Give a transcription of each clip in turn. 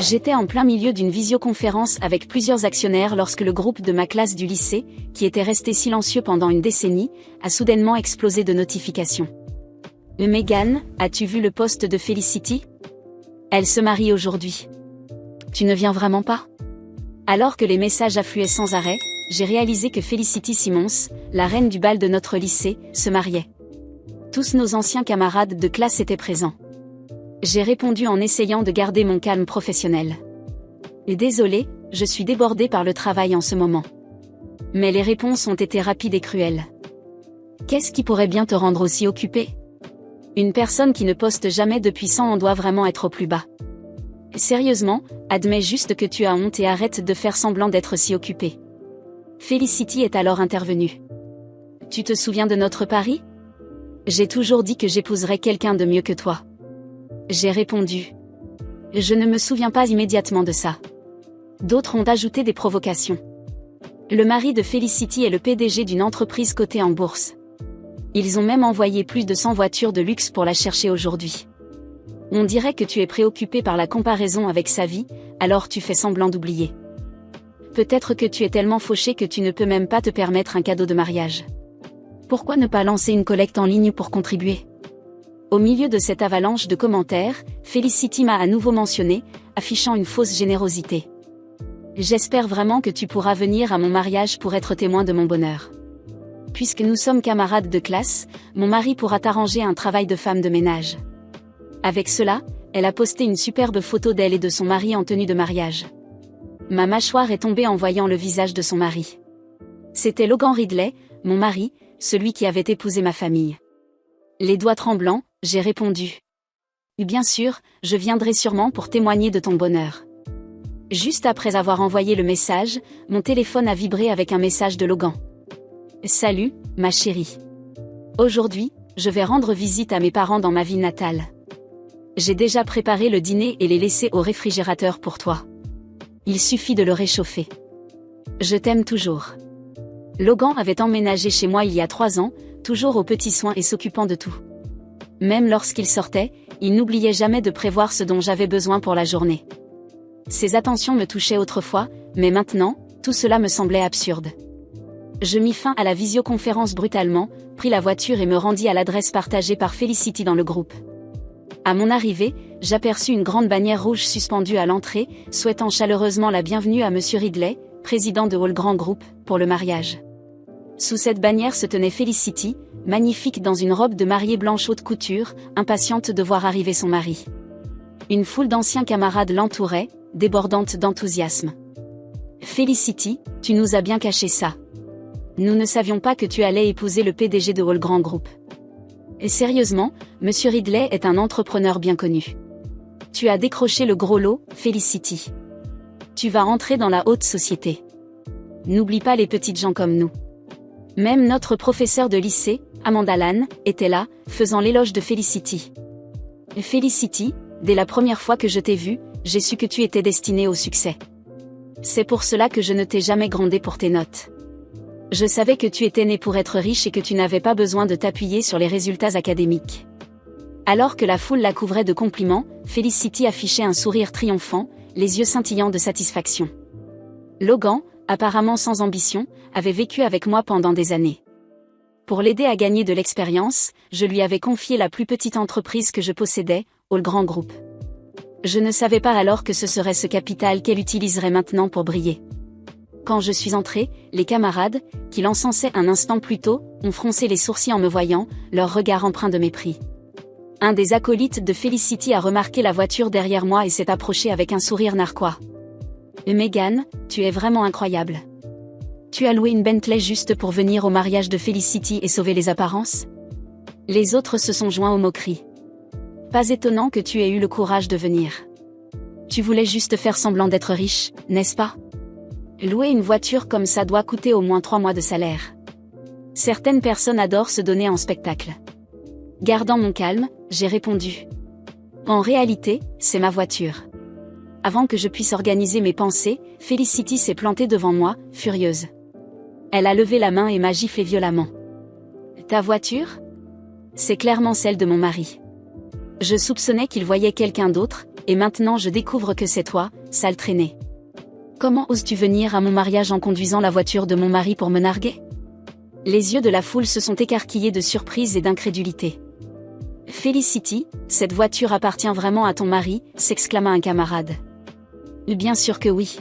J'étais en plein milieu d'une visioconférence avec plusieurs actionnaires lorsque le groupe de ma classe du lycée, qui était resté silencieux pendant une décennie, a soudainement explosé de notifications. Megan, as-tu vu le post de Felicity? Elle se marie aujourd'hui. Tu ne viens vraiment pas? Alors que les messages affluaient sans arrêt, j'ai réalisé que Felicity Simmons, la reine du bal de notre lycée, se mariait. Tous nos anciens camarades de classe étaient présents. J'ai répondu en essayant de garder mon calme professionnel. Désolée, je suis débordée par le travail en ce moment. Mais les réponses ont été rapides et cruelles. Qu'est-ce qui pourrait bien te rendre aussi occupée? Une personne qui ne poste jamais depuis 100 ans doit vraiment être au plus bas. Sérieusement, admets juste que tu as honte et arrête de faire semblant d'être si occupée. Felicity est alors intervenue. Tu te souviens de notre pari? J'ai toujours dit que j'épouserais quelqu'un de mieux que toi. J'ai répondu. Je ne me souviens pas immédiatement de ça. D'autres ont ajouté des provocations. Le mari de Felicity est le PDG d'une entreprise cotée en bourse. Ils ont même envoyé plus de 100 voitures de luxe pour la chercher aujourd'hui. On dirait que tu es préoccupé par la comparaison avec sa vie, alors tu fais semblant d'oublier. Peut-être que tu es tellement fauché que tu ne peux même pas te permettre un cadeau de mariage. Pourquoi ne pas lancer une collecte en ligne pour contribuer? Au milieu de cette avalanche de commentaires, Felicity m'a à nouveau mentionné, affichant une fausse générosité. J'espère vraiment que tu pourras venir à mon mariage pour être témoin de mon bonheur. Puisque nous sommes camarades de classe, mon mari pourra t'arranger un travail de femme de ménage. Avec cela, elle a posté une superbe photo d'elle et de son mari en tenue de mariage. Ma mâchoire est tombée en voyant le visage de son mari. C'était Logan Ridley, mon mari, celui qui avait épousé ma famille. Les doigts tremblants, j'ai répondu. Bien sûr, je viendrai sûrement pour témoigner de ton bonheur. Juste après avoir envoyé le message, mon téléphone a vibré avec un message de Logan. Salut, ma chérie. Aujourd'hui, je vais rendre visite à mes parents dans ma ville natale. J'ai déjà préparé le dîner et l'ai laissé au réfrigérateur pour toi. Il suffit de le réchauffer. Je t'aime toujours. Logan avait emménagé chez moi il y a 3 ans, toujours aux petits soins et s'occupant de tout. Même lorsqu'il sortait, il n'oubliait jamais de prévoir ce dont j'avais besoin pour la journée. Ses attentions me touchaient autrefois, mais maintenant, tout cela me semblait absurde. Je mis fin à la visioconférence brutalement, pris la voiture et me rendis à l'adresse partagée par Felicity dans le groupe. À mon arrivée, j'aperçus une grande bannière rouge suspendue à l'entrée, souhaitant chaleureusement la bienvenue à Monsieur Ridley, président de All Grand Group, pour le mariage. Sous cette bannière se tenait Felicity, magnifique dans une robe de mariée blanche haute couture, impatiente de voir arriver son mari. Une foule d'anciens camarades l'entourait, débordante d'enthousiasme. Felicity, tu nous as bien caché ça. Nous ne savions pas que tu allais épouser le PDG de All Grand Group. Et sérieusement, Monsieur Ridley est un entrepreneur bien connu. Tu as décroché le gros lot, Felicity. Tu vas entrer dans la haute société. N'oublie pas les petites gens comme nous. Même notre professeur de lycée, Amanda Lann, était là, faisant l'éloge de Felicity. Felicity, dès la première fois que je t'ai vue, j'ai su que tu étais destinée au succès. C'est pour cela que je ne t'ai jamais grondé pour tes notes. Je savais que tu étais née pour être riche et que tu n'avais pas besoin de t'appuyer sur les résultats académiques. Alors que la foule la couvrait de compliments, Felicity affichait un sourire triomphant, les yeux scintillants de satisfaction. Logan, apparemment sans ambition, avait vécu avec moi pendant des années. Pour l'aider à gagner de l'expérience, je lui avais confié la plus petite entreprise que je possédais, All Grand Group. Je ne savais pas alors que ce serait ce capital qu'elle utiliserait maintenant pour briller. Quand je suis entrée, les camarades, qui l'encensaient un instant plus tôt, ont froncé les sourcils en me voyant, leur regard empreint de mépris. Un des acolytes de Felicity a remarqué la voiture derrière moi et s'est approché avec un sourire narquois. Megan, tu es vraiment incroyable. Tu as loué une Bentley juste pour venir au mariage de Felicity et sauver les apparences? Les autres se sont joints aux moqueries. Pas étonnant que tu aies eu le courage de venir. Tu voulais juste faire semblant d'être riche, n'est-ce pas? Louer une voiture comme ça doit coûter au moins 3 mois de salaire. Certaines personnes adorent se donner en spectacle. Gardant mon calme, j'ai répondu. En réalité, c'est ma voiture. Avant que je puisse organiser mes pensées, Felicity s'est plantée devant moi, furieuse. Elle a levé la main et m'a giflé violemment. Ta voiture? C'est clairement celle de mon mari. Je soupçonnais qu'il voyait quelqu'un d'autre, et maintenant je découvre que c'est toi, sale traîné. Comment oses-tu venir à mon mariage en conduisant la voiture de mon mari pour me narguer ? Les yeux de la foule se sont écarquillés de surprise et d'incrédulité. Felicity, cette voiture appartient vraiment à ton mari, s'exclama un camarade. Bien sûr que oui.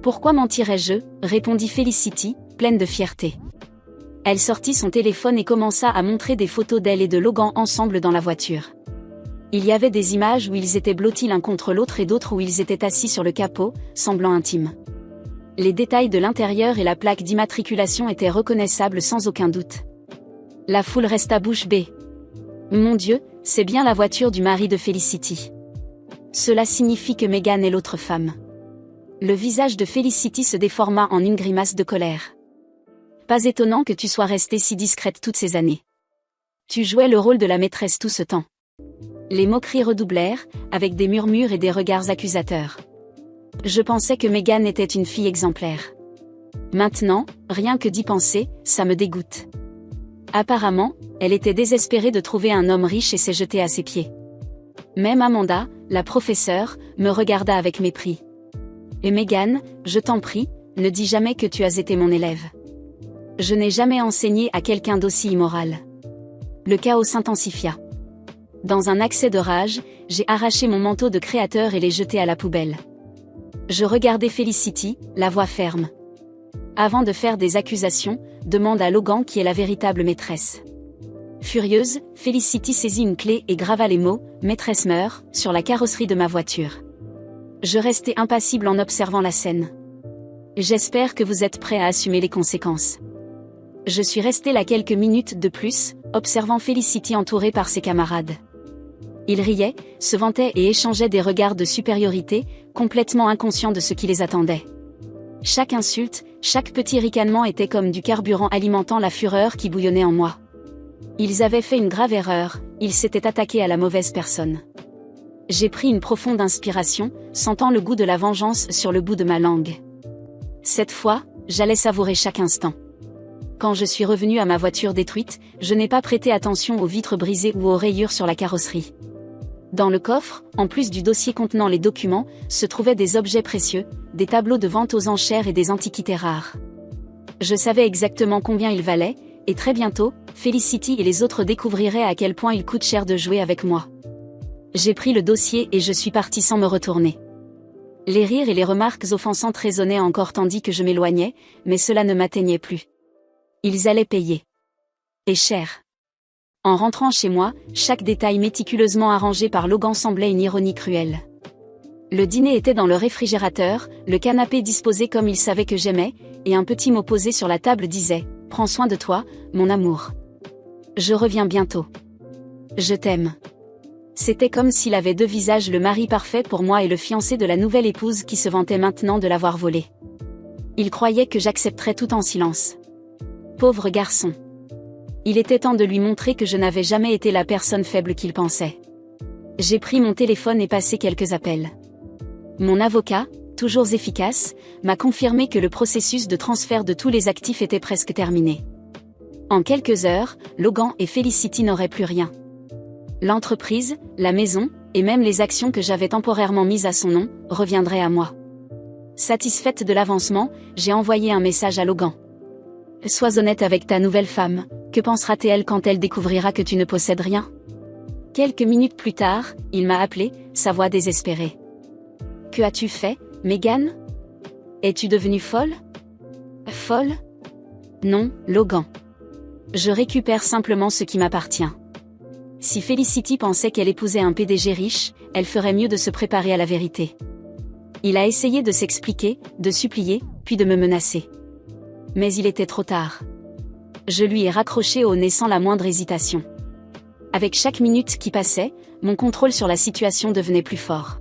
Pourquoi mentirais-je, répondit Felicity, pleine de fierté. Elle sortit son téléphone et commença à montrer des photos d'elle et de Logan ensemble dans la voiture. Il y avait des images où ils étaient blottis l'un contre l'autre et d'autres où ils étaient assis sur le capot, semblant intimes. Les détails de l'intérieur et la plaque d'immatriculation étaient reconnaissables sans aucun doute. La foule resta bouche bée. Mon Dieu, c'est bien la voiture du mari de Felicity. Cela signifie que Megan est l'autre femme. Le visage de Felicity se déforma en une grimace de colère. Pas étonnant que tu sois restée si discrète toutes ces années. Tu jouais le rôle de la maîtresse tout ce temps. Les moqueries redoublèrent, avec des murmures et des regards accusateurs. Je pensais que Megan était une fille exemplaire. Maintenant, rien que d'y penser, ça me dégoûte. Apparemment, elle était désespérée de trouver un homme riche et s'est jetée à ses pieds. Même Amanda, la professeure, me regarda avec mépris. Et Megan, je t'en prie, ne dis jamais que tu as été mon élève. Je n'ai jamais enseigné à quelqu'un d'aussi immoral. Le chaos s'intensifia. Dans un accès de rage, j'ai arraché mon manteau de créateur et l'ai jeté à la poubelle. Je regardais Felicity, la voix ferme. Avant de faire des accusations, demande à Logan qui est la véritable maîtresse. Furieuse, Felicity saisit une clé et grava les mots « Maîtresse meurt » sur la carrosserie de ma voiture. Je restais impassible en observant la scène. J'espère que vous êtes prêts à assumer les conséquences. Je suis restée là quelques minutes de plus, observant Felicity entourée par ses camarades. Ils riaient, se vantaient et échangeaient des regards de supériorité, complètement inconscients de ce qui les attendait. Chaque insulte, chaque petit ricanement était comme du carburant alimentant la fureur qui bouillonnait en moi. Ils avaient fait une grave erreur, ils s'étaient attaqués à la mauvaise personne. J'ai pris une profonde inspiration, sentant le goût de la vengeance sur le bout de ma langue. Cette fois, j'allais savourer chaque instant. Quand je suis revenue à ma voiture détruite, je n'ai pas prêté attention aux vitres brisées ou aux rayures sur la carrosserie. Dans le coffre, en plus du dossier contenant les documents, se trouvaient des objets précieux, des tableaux de vente aux enchères et des antiquités rares. Je savais exactement combien ils valaient, et très bientôt, Felicity et les autres découvriraient à quel point il coûte cher de jouer avec moi. J'ai pris le dossier et je suis partie sans me retourner. Les rires et les remarques offensantes résonnaient encore tandis que je m'éloignais, mais cela ne m'atteignait plus. Ils allaient payer. Et cher. En rentrant chez moi, chaque détail méticuleusement arrangé par Logan semblait une ironie cruelle. Le dîner était dans le réfrigérateur, le canapé disposé comme il savait que j'aimais, et un petit mot posé sur la table disait « Prends soin de toi, mon amour. Je reviens bientôt. Je t'aime. » C'était comme s'il avait deux visages, le mari parfait pour moi et le fiancé de la nouvelle épouse qui se vantait maintenant de l'avoir volé. Il croyait que j'accepterais tout en silence. Pauvre garçon. Il était temps de lui montrer que je n'avais jamais été la personne faible qu'il pensait. J'ai pris mon téléphone et passé quelques appels. Mon avocat, toujours efficace, m'a confirmé que le processus de transfert de tous les actifs était presque terminé. En quelques heures, Logan et Felicity n'auraient plus rien. L'entreprise, la maison, et même les actions que j'avais temporairement mises à son nom, reviendraient à moi. Satisfaite de l'avancement, j'ai envoyé un message à Logan. Sois honnête avec ta nouvelle femme, que pensera-t-elle quand elle découvrira que tu ne possèdes rien ? Quelques minutes plus tard, il m'a appelé, sa voix désespérée. Que as-tu fait, Megan ? Es-tu devenue folle ? Folle ? Non, Logan. Je récupère simplement ce qui m'appartient. Si Felicity pensait qu'elle épousait un PDG riche, elle ferait mieux de se préparer à la vérité. Il a essayé de s'expliquer, de supplier, puis de me menacer. Mais il était trop tard. Je lui ai raccroché au nez sans la moindre hésitation. Avec chaque minute qui passait, mon contrôle sur la situation devenait plus fort.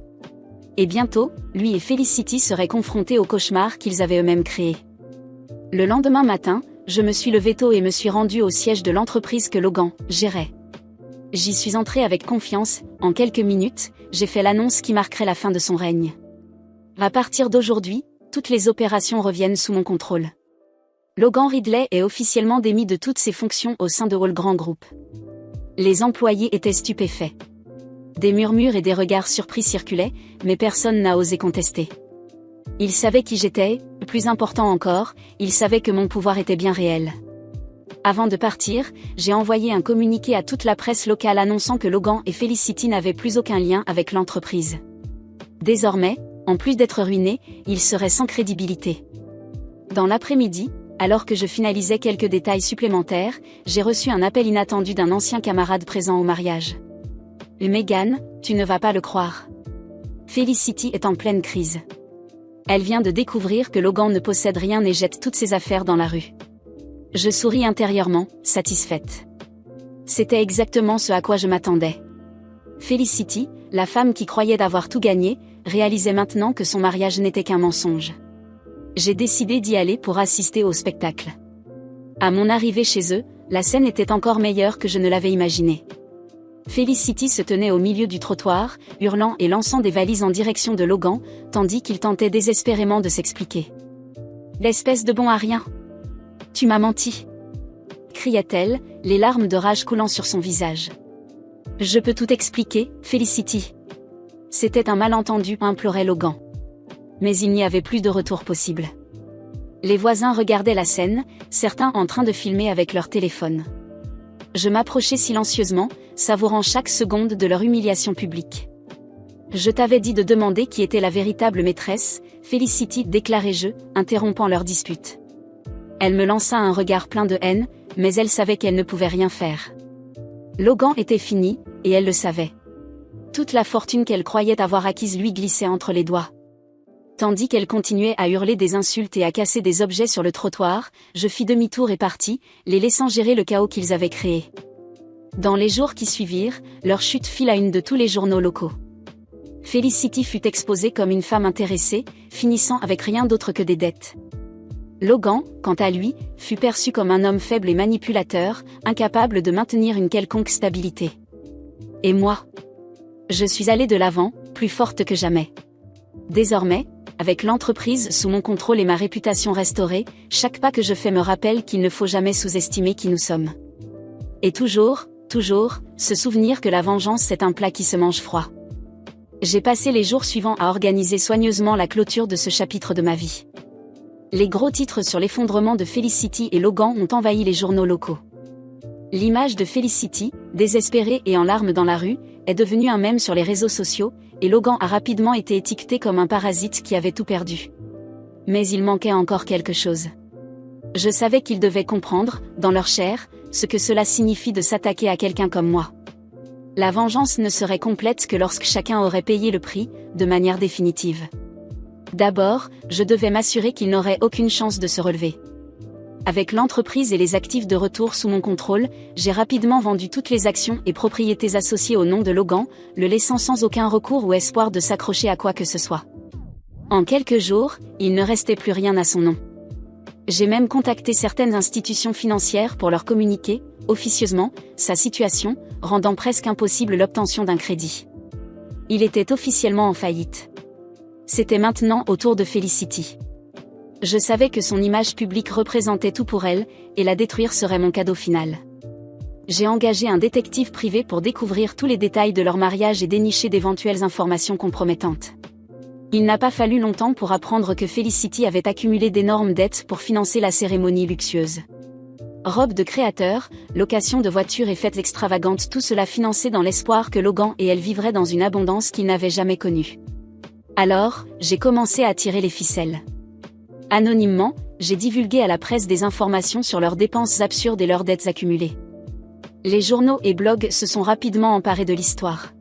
Et bientôt, lui et Felicity seraient confrontés au cauchemar qu'ils avaient eux-mêmes créé. Le lendemain matin, je me suis levée tôt et me suis rendue au siège de l'entreprise que Logan gérait. J'y suis entrée avec confiance, en quelques minutes, j'ai fait l'annonce qui marquerait la fin de son règne. À partir d'aujourd'hui, toutes les opérations reviennent sous mon contrôle. Logan Ridley est officiellement démis de toutes ses fonctions au sein de Wall Grand Group. Les employés étaient stupéfaits. Des murmures et des regards surpris circulaient, mais personne n'a osé contester. Il savait qui j'étais, plus important encore, il savait que mon pouvoir était bien réel. Avant de partir, j'ai envoyé un communiqué à toute la presse locale annonçant que Logan et Felicity n'avaient plus aucun lien avec l'entreprise. Désormais, en plus d'être ruinés, ils seraient sans crédibilité. Dans l'après-midi, alors que je finalisais quelques détails supplémentaires, j'ai reçu un appel inattendu d'un ancien camarade présent au mariage. « Megan, tu ne vas pas le croire. Felicity est en pleine crise. Elle vient de découvrir que Logan ne possède rien et jette toutes ses affaires dans la rue. » Je souris intérieurement, satisfaite. C'était exactement ce à quoi je m'attendais. Felicity, la femme qui croyait d'avoir tout gagné, réalisait maintenant que son mariage n'était qu'un mensonge. J'ai décidé d'y aller pour assister au spectacle. À mon arrivée chez eux, la scène était encore meilleure que je ne l'avais imaginé. Felicity se tenait au milieu du trottoir, hurlant et lançant des valises en direction de Logan, tandis qu'il tentait désespérément de s'expliquer. « L'espèce de bon à rien ! Tu m'as menti !» cria-t-elle, les larmes de rage coulant sur son visage. « Je peux tout expliquer, Felicity. » C'était un malentendu, implorait Logan. Mais il n'y avait plus de retour possible. Les voisins regardaient la scène, certains en train de filmer avec leur téléphone. Je m'approchais silencieusement, savourant chaque seconde de leur humiliation publique. « Je t'avais dit de demander qui était la véritable maîtresse, Felicity, déclarai-je, interrompant leur dispute. Elle me lança un regard plein de haine, mais elle savait qu'elle ne pouvait rien faire. Logan était fini, et elle le savait. Toute la fortune qu'elle croyait avoir acquise lui glissait entre les doigts. Tandis qu'elle continuait à hurler des insultes et à casser des objets sur le trottoir, je fis demi-tour et partis, les laissant gérer le chaos qu'ils avaient créé. Dans les jours qui suivirent, leur chute fit la une de tous les journaux locaux. Felicity fut exposée comme une femme intéressée, finissant avec rien d'autre que des dettes. Logan, quant à lui, fut perçu comme un homme faible et manipulateur, incapable de maintenir une quelconque stabilité. Et moi ? Je suis allée de l'avant, plus forte que jamais. Désormais, avec l'entreprise sous mon contrôle et ma réputation restaurée, chaque pas que je fais me rappelle qu'il ne faut jamais sous-estimer qui nous sommes. Et toujours, se souvenir que la vengeance c'est un plat qui se mange froid. J'ai passé les jours suivants à organiser soigneusement la clôture de ce chapitre de ma vie. Les gros titres sur l'effondrement de Felicity et Logan ont envahi les journaux locaux. L'image de Felicity, désespérée et en larmes dans la rue, est devenue un mème sur les réseaux sociaux, et Logan a rapidement été étiqueté comme un parasite qui avait tout perdu. Mais il manquait encore quelque chose. Je savais qu'ils devaient comprendre, dans leur chair, ce que cela signifie de s'attaquer à quelqu'un comme moi. La vengeance ne serait complète que lorsque chacun aurait payé le prix, de manière définitive. D'abord, je devais m'assurer qu'il n'aurait aucune chance de se relever. Avec l'entreprise et les actifs de retour sous mon contrôle, j'ai rapidement vendu toutes les actions et propriétés associées au nom de Logan, le laissant sans aucun recours ou espoir de s'accrocher à quoi que ce soit. En quelques jours, il ne restait plus rien à son nom. J'ai même contacté certaines institutions financières pour leur communiquer, officieusement, sa situation, rendant presque impossible l'obtention d'un crédit. Il était officiellement en faillite. C'était maintenant au tour de Felicity. Je savais que son image publique représentait tout pour elle, et la détruire serait mon cadeau final. J'ai engagé un détective privé pour découvrir tous les détails de leur mariage et dénicher d'éventuelles informations compromettantes. Il n'a pas fallu longtemps pour apprendre que Felicity avait accumulé d'énormes dettes pour financer la cérémonie luxueuse. Robes de créateur, location de voitures et fêtes extravagantes, tout cela financé dans l'espoir que Logan et elle vivraient dans une abondance qu'ils n'avaient jamais connue. Alors, j'ai commencé à tirer les ficelles. Anonymement, j'ai divulgué à la presse des informations sur leurs dépenses absurdes et leurs dettes accumulées. Les journaux et blogs se sont rapidement emparés de l'histoire.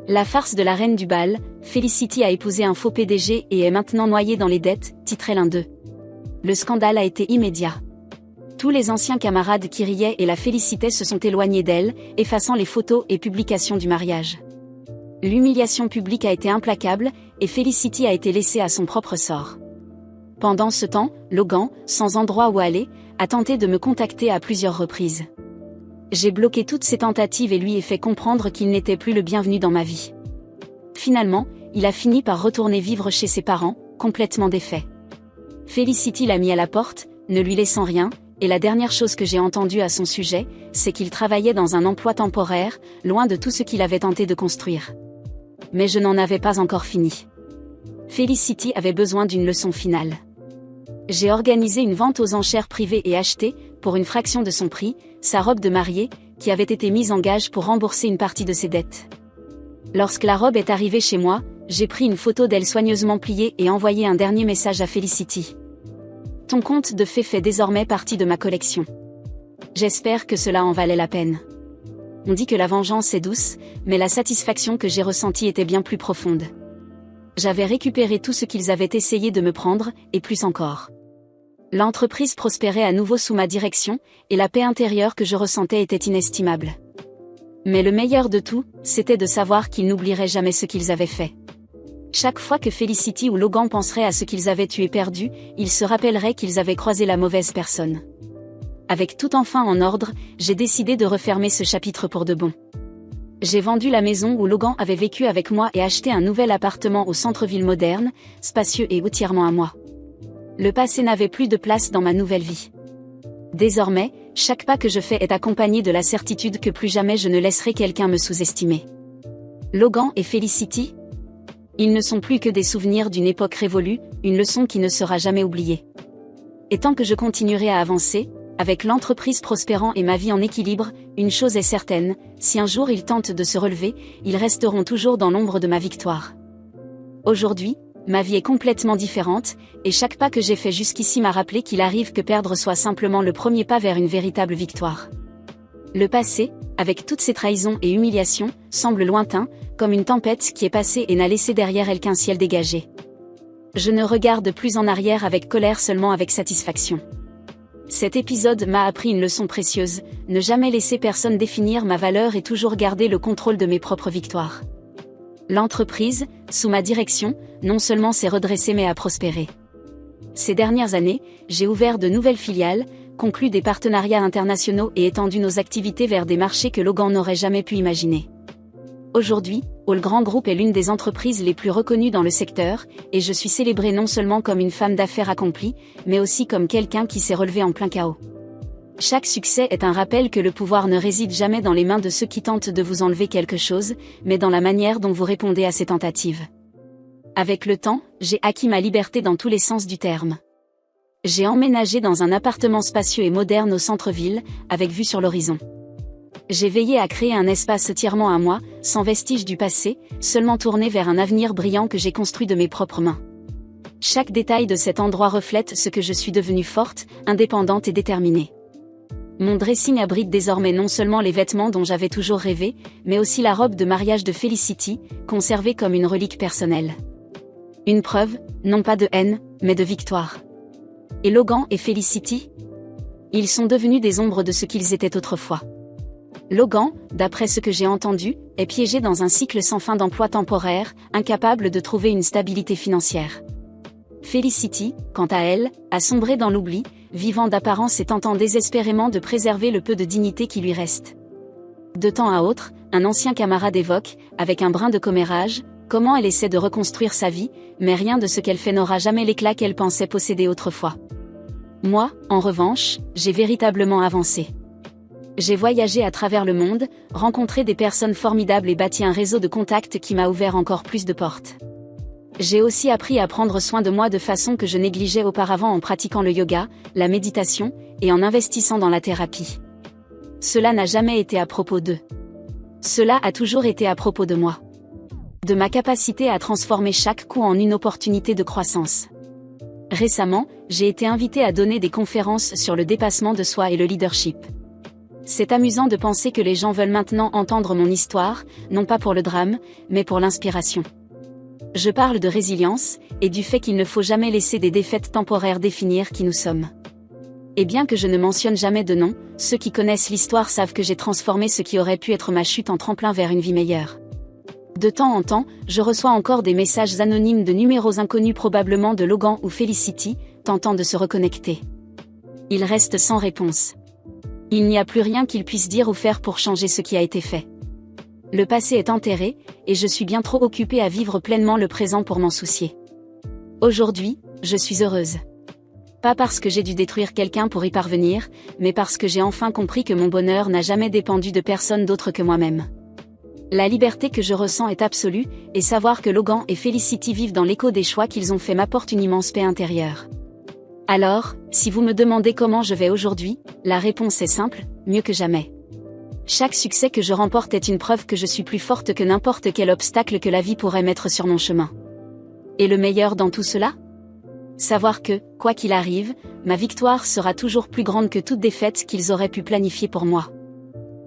La farce de la reine du bal, Felicity a épousé un faux PDG et est maintenant noyée dans les dettes, titrait l'un d'eux. Le scandale a été immédiat. Tous les anciens camarades qui riaient et la félicitaient se sont éloignés d'elle, effaçant les photos et publications du mariage. L'humiliation publique a été implacable, et Felicity a été laissée à son propre sort. Pendant ce temps, Logan, sans endroit où aller, a tenté de me contacter à plusieurs reprises. J'ai bloqué toutes ses tentatives et lui ai fait comprendre qu'il n'était plus le bienvenu dans ma vie. Finalement, il a fini par retourner vivre chez ses parents, complètement défait. Felicity l'a mis à la porte, ne lui laissant rien, et la dernière chose que j'ai entendue à son sujet, c'est qu'il travaillait dans un emploi temporaire, loin de tout ce qu'il avait tenté de construire. Mais je n'en avais pas encore fini. Felicity avait besoin d'une leçon finale. J'ai organisé une vente aux enchères privées et acheté, pour une fraction de son prix, sa robe de mariée, qui avait été mise en gage pour rembourser une partie de ses dettes. Lorsque la robe est arrivée chez moi, j'ai pris une photo d'elle soigneusement pliée et envoyé un dernier message à Felicity. Ton conte de fées fait désormais partie de ma collection. J'espère que cela en valait la peine. On dit que la vengeance est douce, mais la satisfaction que j'ai ressentie était bien plus profonde. J'avais récupéré tout ce qu'ils avaient essayé de me prendre, et plus encore. L'entreprise prospérait à nouveau sous ma direction, et la paix intérieure que je ressentais était inestimable. Mais le meilleur de tout, c'était de savoir qu'ils n'oublieraient jamais ce qu'ils avaient fait. Chaque fois que Felicity ou Logan penseraient à ce qu'ils avaient eu et perdu, ils se rappelleraient qu'ils avaient croisé la mauvaise personne. Avec tout enfin en ordre, j'ai décidé de refermer ce chapitre pour de bon. J'ai vendu la maison où Logan avait vécu avec moi et acheté un nouvel appartement au centre-ville moderne, spacieux et entièrement à moi. Le passé n'avait plus de place dans ma nouvelle vie. Désormais, chaque pas que je fais est accompagné de la certitude que plus jamais je ne laisserai quelqu'un me sous-estimer. Logan et Felicity, ils ne sont plus que des souvenirs d'une époque révolue, une leçon qui ne sera jamais oubliée. Et tant que je continuerai à avancer, avec l'entreprise prospérant et ma vie en équilibre, une chose est certaine, si un jour ils tentent de se relever, ils resteront toujours dans l'ombre de ma victoire. Aujourd'hui, ma vie est complètement différente, et chaque pas que j'ai fait jusqu'ici m'a rappelé qu'il arrive que perdre soit simplement le premier pas vers une véritable victoire. Le passé, avec toutes ses trahisons et humiliations, semble lointain, comme une tempête qui est passée et n'a laissé derrière elle qu'un ciel dégagé. Je ne regarde plus en arrière avec colère, seulement avec satisfaction. Cet épisode m'a appris une leçon précieuse, ne jamais laisser personne définir ma valeur et toujours garder le contrôle de mes propres victoires. L'entreprise, sous ma direction, non seulement s'est redressée mais a prospéré. Ces dernières années, j'ai ouvert de nouvelles filiales, conclu des partenariats internationaux et étendu nos activités vers des marchés que Logan n'aurait jamais pu imaginer. Aujourd'hui, All Grand Group est l'une des entreprises les plus reconnues dans le secteur, et je suis célébrée non seulement comme une femme d'affaires accomplie, mais aussi comme quelqu'un qui s'est relevé en plein chaos. Chaque succès est un rappel que le pouvoir ne réside jamais dans les mains de ceux qui tentent de vous enlever quelque chose, mais dans la manière dont vous répondez à ces tentatives. Avec le temps, j'ai acquis ma liberté dans tous les sens du terme. J'ai emménagé dans un appartement spacieux et moderne au centre-ville, avec vue sur l'horizon. J'ai veillé à créer un espace entièrement à moi, sans vestige du passé, seulement tourné vers un avenir brillant que j'ai construit de mes propres mains. Chaque détail de cet endroit reflète ce que je suis devenue forte, indépendante et déterminée. Mon dressing abrite désormais non seulement les vêtements dont j'avais toujours rêvé, mais aussi la robe de mariage de Felicity, conservée comme une relique personnelle. Une preuve, non pas de haine, mais de victoire. Et Logan et Felicity? Ils sont devenus des ombres de ce qu'ils étaient autrefois. Logan, d'après ce que j'ai entendu, est piégé dans un cycle sans fin d'emploi temporaire, incapable de trouver une stabilité financière. Felicity, quant à elle, a sombré dans l'oubli, vivant d'apparence et tentant désespérément de préserver le peu de dignité qui lui reste. De temps à autre, un ancien camarade évoque, avec un brin de commérage, comment elle essaie de reconstruire sa vie, mais rien de ce qu'elle fait n'aura jamais l'éclat qu'elle pensait posséder autrefois. Moi, en revanche, j'ai véritablement avancé. J'ai voyagé à travers le monde, rencontré des personnes formidables et bâti un réseau de contacts qui m'a ouvert encore plus de portes. J'ai aussi appris à prendre soin de moi de façon que je négligeais auparavant en pratiquant le yoga, la méditation, et en investissant dans la thérapie. Cela n'a jamais été à propos d'eux. Cela a toujours été à propos de moi. De ma capacité à transformer chaque coup en une opportunité de croissance. Récemment, j'ai été invitée à donner des conférences sur le dépassement de soi et le leadership. C'est amusant de penser que les gens veulent maintenant entendre mon histoire, non pas pour le drame, mais pour l'inspiration. Je parle de résilience, et du fait qu'il ne faut jamais laisser des défaites temporaires définir qui nous sommes. Et bien que je ne mentionne jamais de nom, ceux qui connaissent l'histoire savent que j'ai transformé ce qui aurait pu être ma chute en tremplin vers une vie meilleure. De temps en temps, je reçois encore des messages anonymes de numéros inconnus, probablement de Logan ou Felicity, tentant de se reconnecter. Ils restent sans réponse. Il n'y a plus rien qu'ils puissent dire ou faire pour changer ce qui a été fait. Le passé est enterré, et je suis bien trop occupée à vivre pleinement le présent pour m'en soucier. Aujourd'hui, je suis heureuse. Pas parce que j'ai dû détruire quelqu'un pour y parvenir, mais parce que j'ai enfin compris que mon bonheur n'a jamais dépendu de personne d'autre que moi-même. La liberté que je ressens est absolue, et savoir que Logan et Felicity vivent dans l'écho des choix qu'ils ont fait m'apporte une immense paix intérieure. Alors, si vous me demandez comment je vais aujourd'hui, la réponse est simple, mieux que jamais. Chaque succès que je remporte est une preuve que je suis plus forte que n'importe quel obstacle que la vie pourrait mettre sur mon chemin. Et le meilleur dans tout cela ? Savoir que, quoi qu'il arrive, ma victoire sera toujours plus grande que toute défaite qu'ils auraient pu planifier pour moi.